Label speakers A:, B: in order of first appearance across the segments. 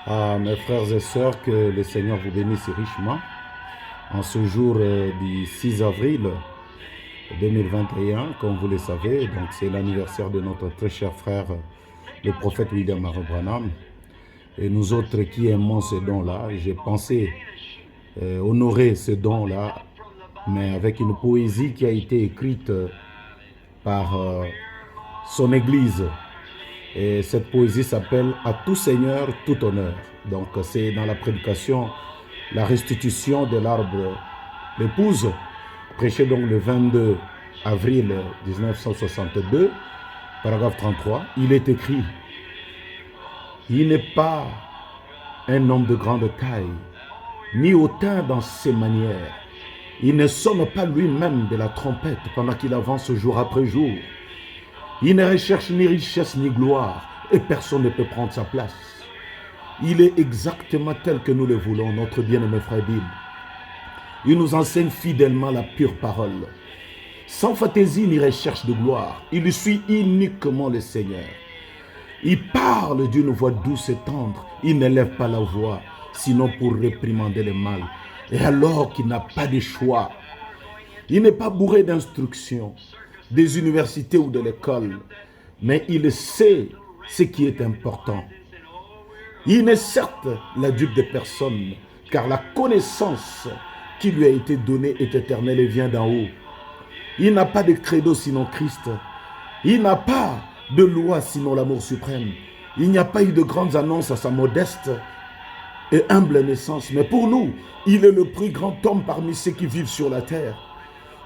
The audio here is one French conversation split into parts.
A: Mes frères et sœurs, que le Seigneur vous bénisse richement. En ce jour du 6 avril 2021, comme vous le savez, donc c'est l'anniversaire de notre très cher frère, le prophète William Aaron Branham. Et nous autres qui aimons ce don-là, j'ai pensé honorer ce don-là, mais avec une poésie qui a été écrite par son église. Et cette poésie s'appelle « À tout Seigneur, tout honneur ». Donc c'est dans la prédication « La restitution de l'arbre l'épouse », prêché donc le 22 avril 1962, paragraphe 33. Il est écrit « Il n'est pas un homme de grande taille, ni hautain dans ses manières. Il ne sonne pas lui-même de la trompette pendant qu'il avance jour après jour. Il ne recherche ni richesse ni gloire, et personne ne peut prendre sa place. Il est exactement tel que nous le voulons, notre bien-aimé frère Bill. Il nous enseigne fidèlement la pure parole. Sans fantaisie ni recherche de gloire, il suit uniquement le Seigneur. Il parle d'une voix douce et tendre, il n'élève pas la voix, sinon pour réprimander le mal. Et alors qu'il n'a pas de choix, il n'est pas bourré d'instructions, des universités ou de l'école, mais il sait ce qui est important. Il n'est certes la dupe de personne, car la connaissance qui lui a été donnée est éternelle et vient d'en haut. Il n'a pas de credo sinon Christ. Il n'a pas de loi sinon l'amour suprême. Il n'y a pas eu de grandes annonces à sa modeste et humble naissance, mais pour nous, il est le plus grand homme parmi ceux qui vivent sur la terre.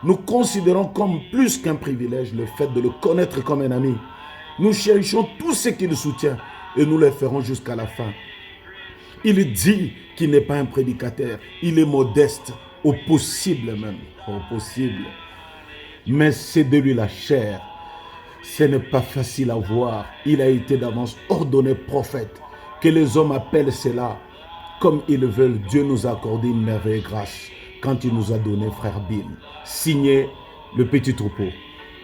A: Nous considérons comme plus qu'un privilège le fait de le connaître comme un ami. Nous cherchons tout ce qui le soutient et nous le ferons jusqu'à la fin. Il dit qu'il n'est pas un prédicateur, il est modeste, au possible même, au possible. Mais c'est de lui la chair. Ce n'est pas facile à voir. Il a été d'avance ordonné prophète. Que les hommes appellent cela comme ils le veulent. Dieu nous a accordé une merveilleuse grâce quand il nous a donné frère Bill. Signé le petit troupeau.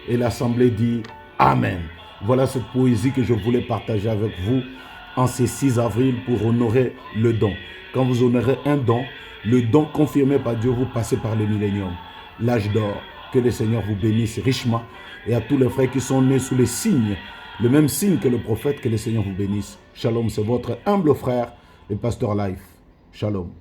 A: Et l'assemblée dit Amen. Voilà cette poésie que je voulais partager avec vous en ce 6 avril pour honorer le don. Quand vous honorez un don, le don confirmé par Dieu, vous passez par le millénium, l'âge d'or. Que le Seigneur vous bénisse richement. Et à tous les frères qui sont nés sous les signes, le même signe que le prophète, que le Seigneur vous bénisse. Shalom, c'est votre humble frère, le pasteur Life. Shalom.